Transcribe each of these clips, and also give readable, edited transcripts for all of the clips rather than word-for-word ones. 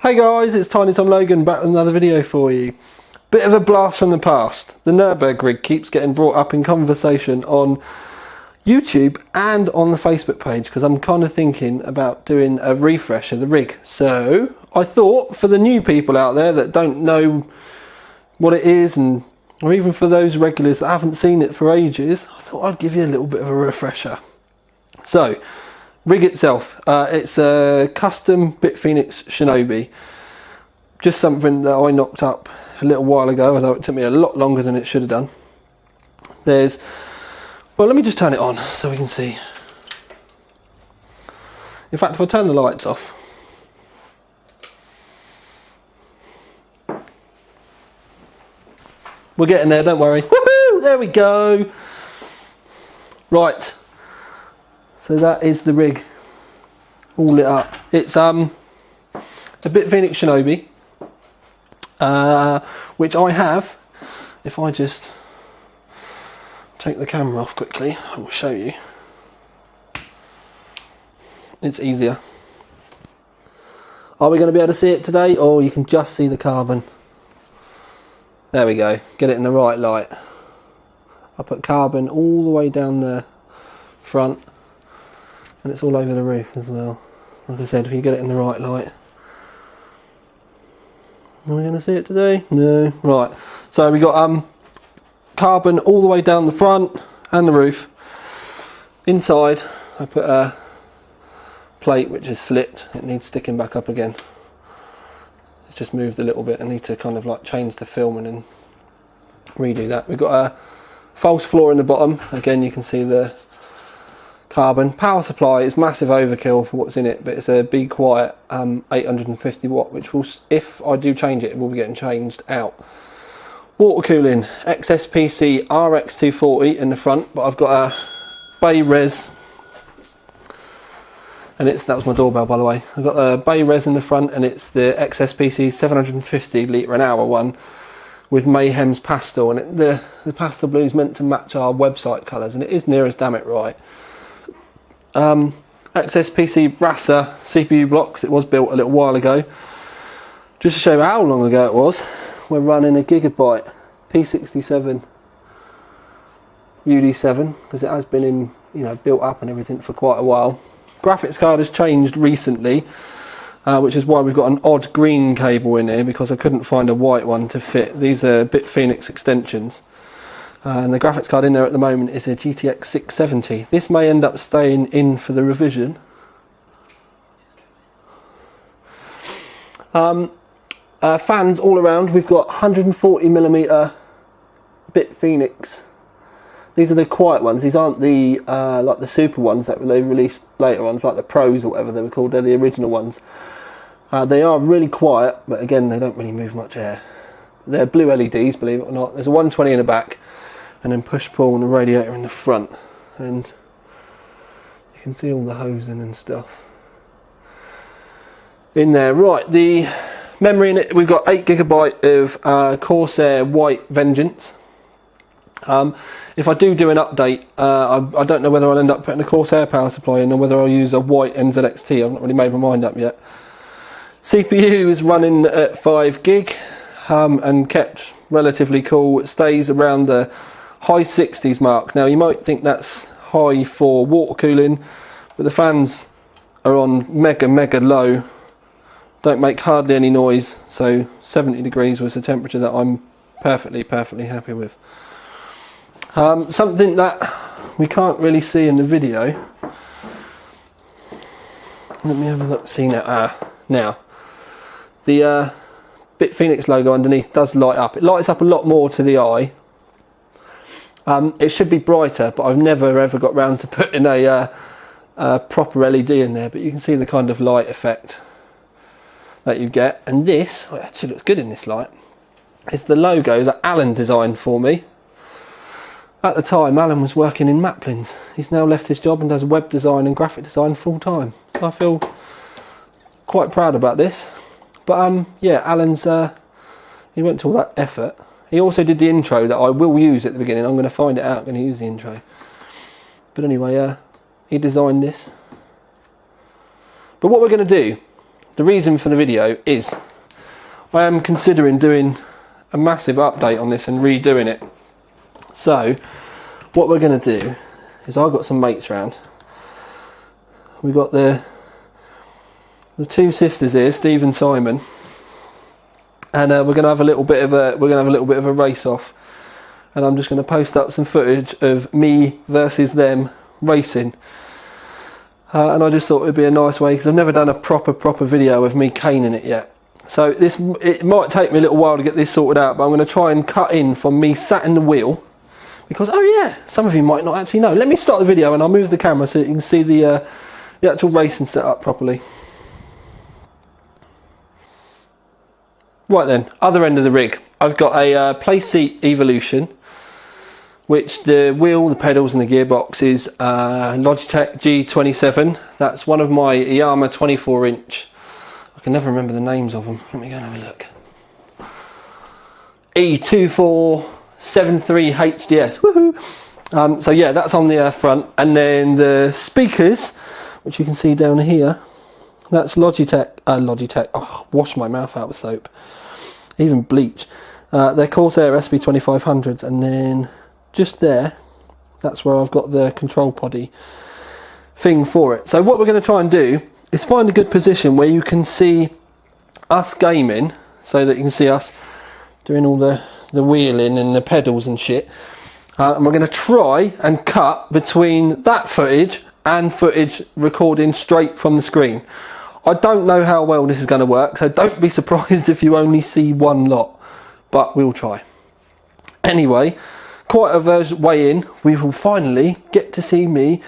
Hey guys, it's Tiny Tom Logan back with another video for you. Bit of a blast from the past. The NurburgRig keeps getting brought up in conversation on YouTube and on the Facebook page because I'm kind of thinking about doing a refresh of the rig. So I thought for the new people out there that don't know what it is, or even for those regulars that haven't seen it for ages, I thought I'd give you a little bit of a refresher. So, rig itself, it's a custom Bitphoenix Shinobi. Just something that I knocked up a little while ago, although it took me a lot longer than it should have done. Well, let me just turn it on so we can see. In fact, if I turn the lights off, we're getting there, don't worry. Woohoo! There we go. Right. So that is the rig, all lit up. It's a Bitphoenix Shinobi, which I have. If I just take the camera off quickly, I will show you. It's easier. Are we going to be able to see it today? Or you can just see the carbon. There we go. Get it in the right light. I put carbon all the way down the front. And it's all over the roof as well. Like I said, if you get it in the right light. Are we going to see it today? No. Right. So we got carbon all the way down the front and the roof. Inside, I put a plate which is slipped. It needs sticking back up again. It's just moved a little bit. I need to kind of like change the filming and redo that. We've got a false floor in the bottom. Again, you can see the carbon. Power supply is massive overkill for what's in it, but it's a Be Quiet 850 watt, which will, if I do change it, it will be getting changed out. Water cooling, XSPC RX240 in the front, but I've got a Bay Res, and that was my doorbell by the way. I've got a Bay Res in the front, and it's the XSPC 750 litre an hour one with Mayhem's pastel, and the pastel blue is meant to match our website colours, and it is near as damn it right. XSPC Brasa CPU blocks. It was built a little while ago. Just to show you how long ago it was, we're running a Gigabyte P67 UD7 because it has been built up and everything for quite a while. Graphics card has changed recently, which is why we've got an odd green cable in here because I couldn't find a white one to fit. These are Bitphoenix extensions. And the graphics card in there at the moment is a GTX 670. This may end up staying in for the revision. Fans all around. We've got 140mm Bitphoenix. These are the quiet ones. These aren't the like the super ones that they released later on, like the Pros or whatever they were called. They're the original ones. They are really quiet, but again, they don't really move much air. They're blue LEDs, believe it or not. There's a 120 in the back, and then push-pull and a radiator in the front, and you can see all the hosing and stuff in there. Right, the memory in it, we've got 8GB of Corsair White Vengeance. If I do an update, I don't know whether I'll end up putting a Corsair power supply in or whether I'll use a white NZXT. I've not really made my mind up yet. CPU is running at 5GB and kept relatively cool. It stays around the high 60s mark. Now you might think that's high for water cooling, but the fans are on mega low, don't make hardly any noise, so 70 degrees was the temperature that I'm perfectly happy with. Something that we can't really see in the video, let me have a look, see now. Now the Bitphoenix logo underneath does light up. It lights up a lot more to the eye. It should be brighter, but I've never ever got round to putting a proper LED in there, but you can see the kind of light effect that you get. And this, it actually looks good in this light, is the logo that Alan designed for me. At the time, Alan was working in Maplins. He's now left his job and does web design and graphic design full time. So I feel quite proud about this. But yeah, Alan's, he went to all that effort. He also did the intro that I will use at the beginning. I'm going to find it out, I'm going to use the intro. But anyway, he designed this. But what we're going to do the reason for the video is I am considering doing a massive update on this and redoing it. So what we're going to do is, I've got some mates round. We've got the two sisters here, Steve and Simon, and we're going to have a little bit of a race off. And I'm just going to post up some footage of me versus them racing. And I just thought it'd be a nice way, because I've never done a proper video of me caning it yet. So it might take me a little while to get this sorted out, but I'm going to try and cut in from me sat in the wheel. Because, oh yeah, some of you might not actually know. Let me start the video and I'll move the camera so you can see the actual racing set up properly. Right then, other end of the rig. I've got a play seat Evolution, which the wheel, the pedals and the gearbox is Logitech G27. That's one of my Yamaha 24-inch. I can never remember the names of them. Let me go and have a look. E2473 HDS. Woohoo! So yeah, that's on the front. And then the speakers, which you can see down here, that's Logitech. Oh, wash my mouth out with soap. Even bleach. They're Corsair SB2500s, and then just there, that's where I've got the control poddy thing for it. So what we're going to try and do is find a good position where you can see us gaming, so that you can see us doing all the wheeling and the pedals and shit. And we're going to try and cut between that footage and footage recording straight from the screen. I don't know how well this is going to work, so don't be surprised if you only see one lot, but we'll try. Anyway, quite a way in, we will finally get to see me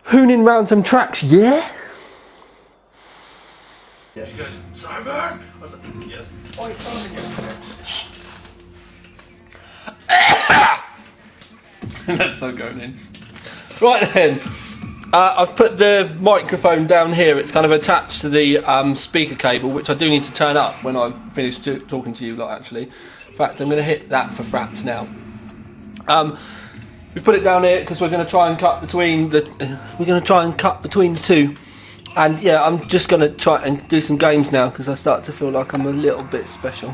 hooning round some tracks, yeah? She goes, Simon! I was like, yes. Oh, it's Simon, yeah. That's so going in. Right then, I've put the microphone down here. It's kind of attached to the speaker cable, which I do need to turn up when I finish talking to you lot, actually. In fact, I'm going to hit that for fraps now. We put it down here because we're going to try and cut between the two. And yeah, I'm just going to try and do some games now, because I start to feel like I'm a little bit special.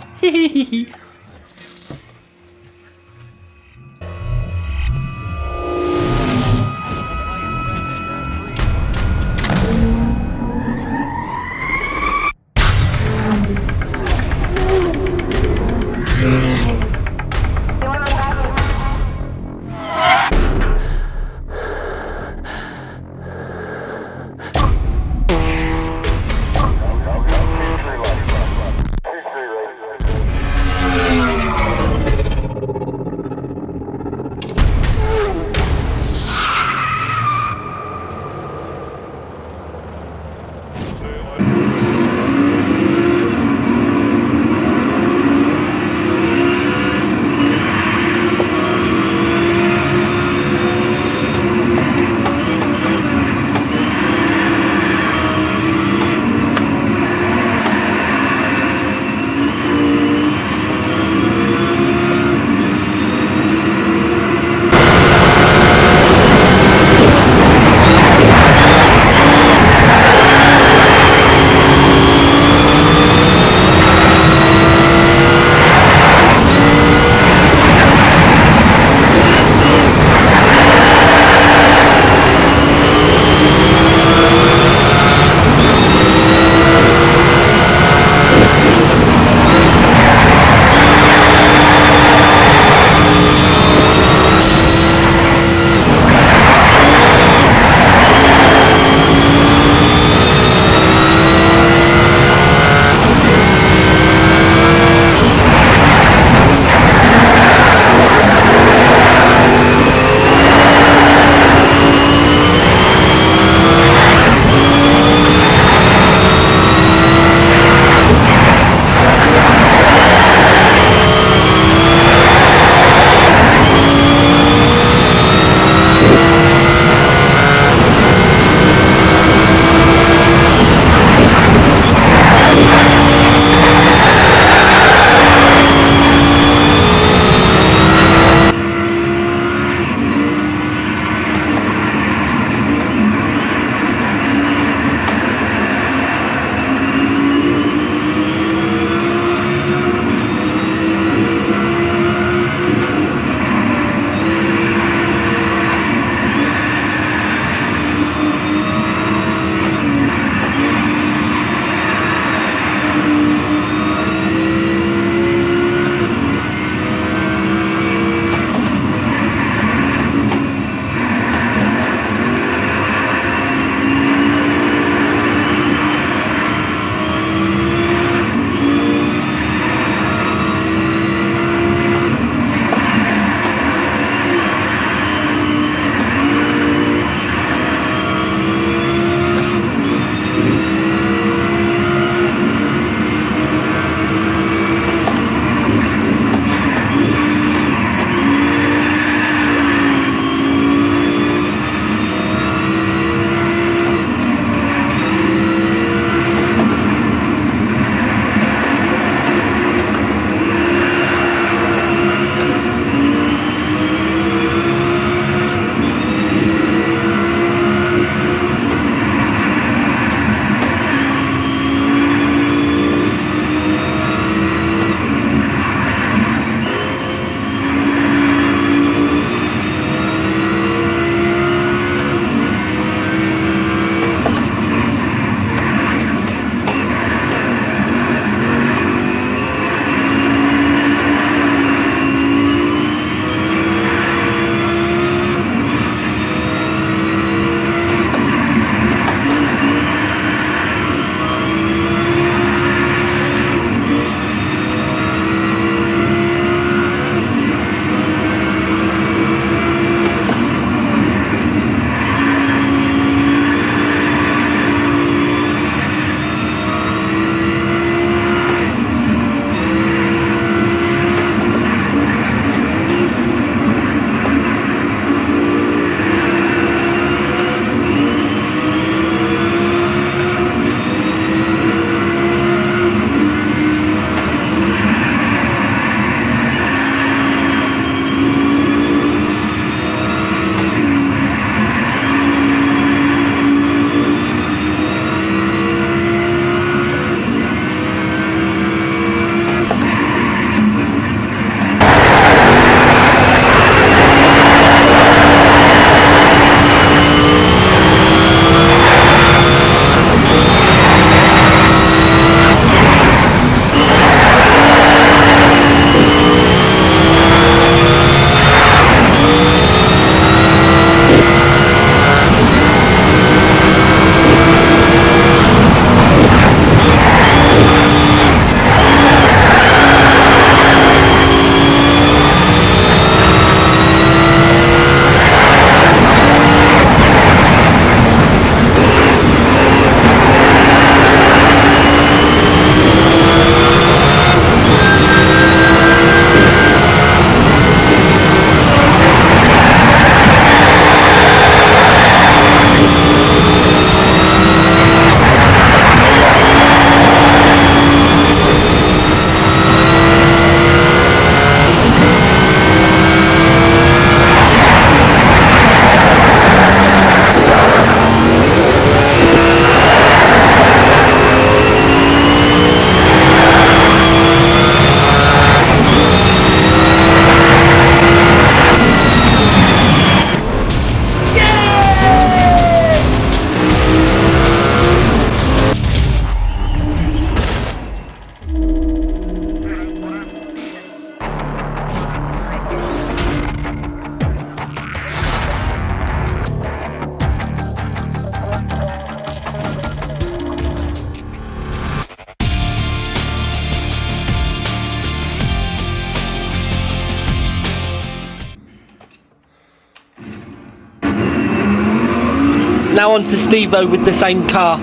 now on to Steve-O with the same car.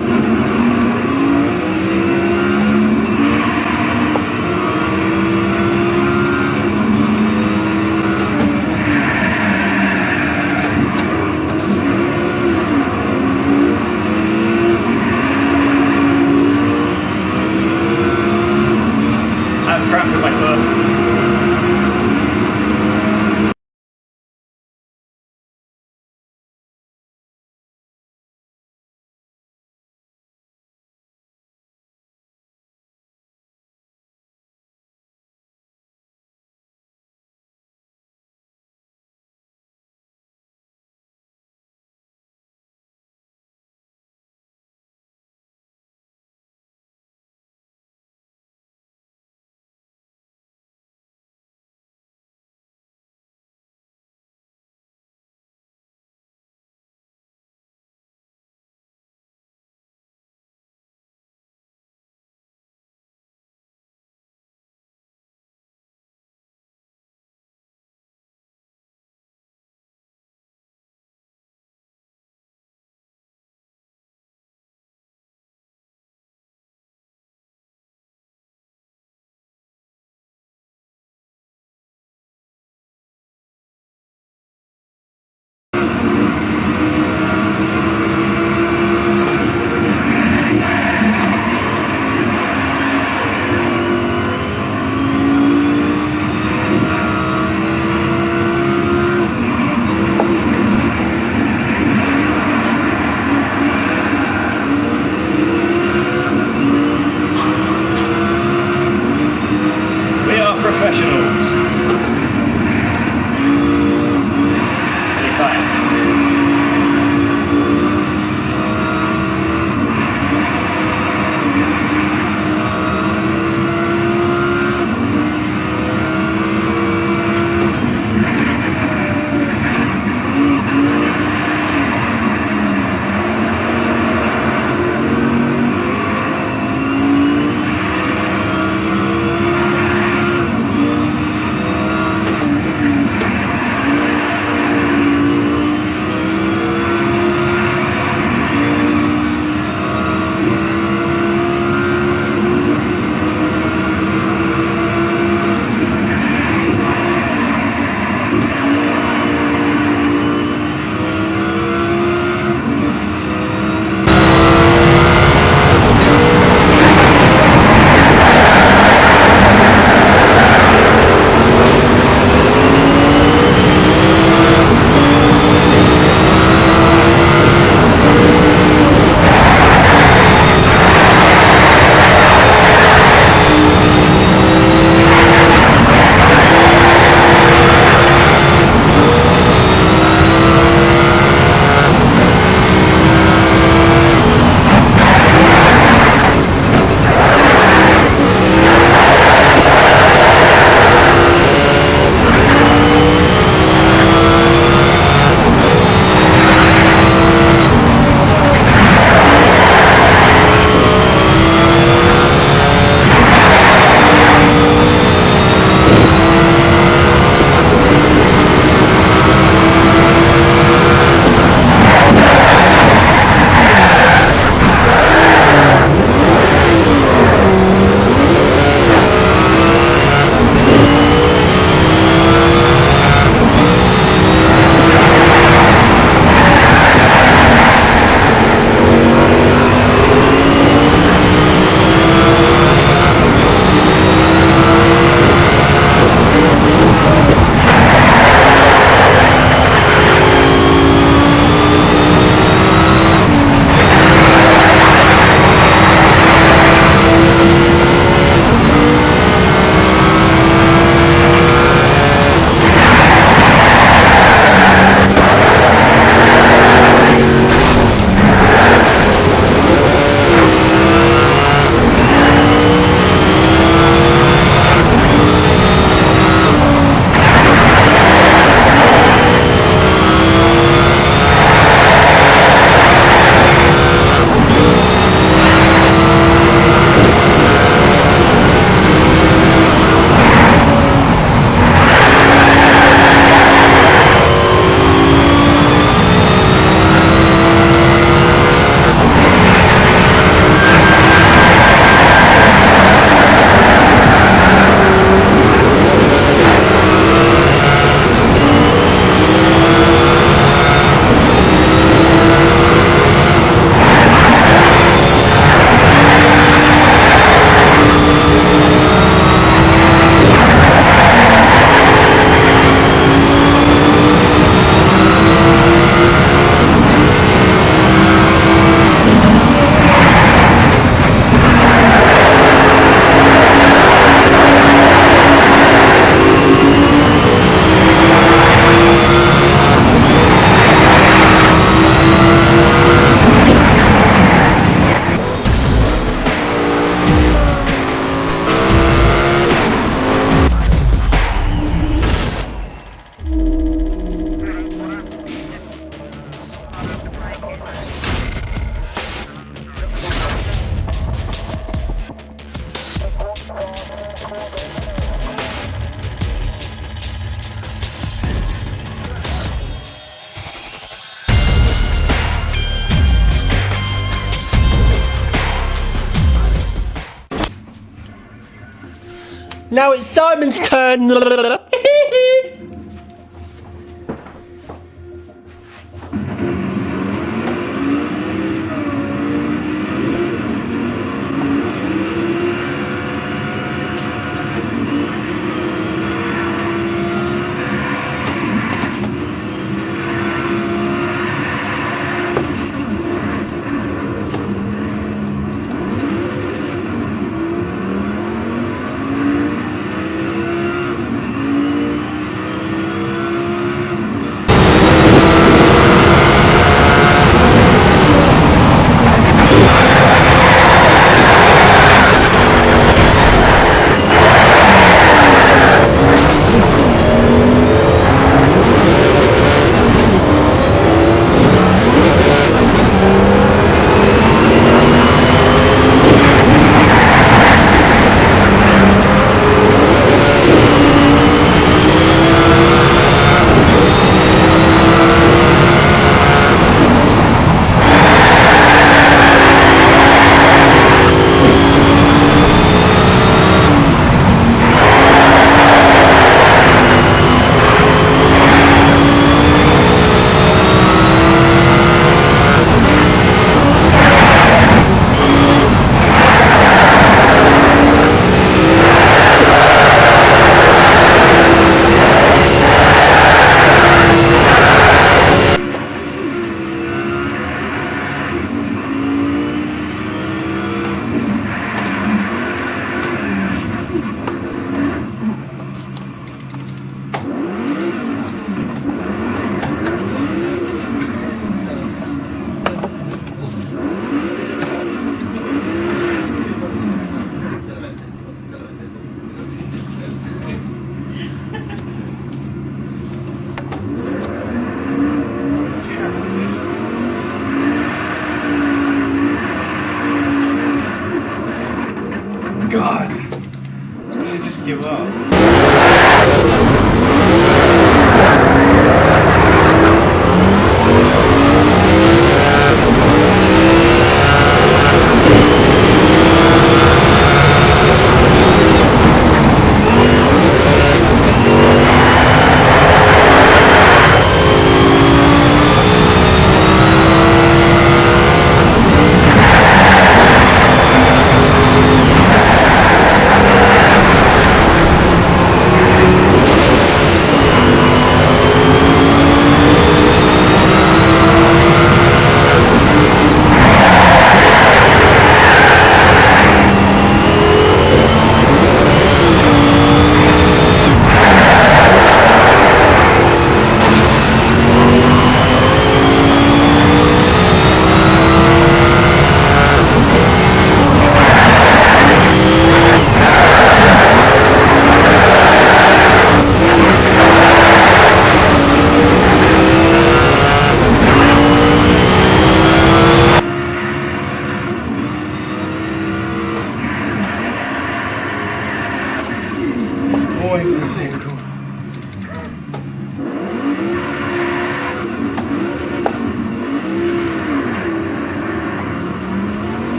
Now it's Simon's turn.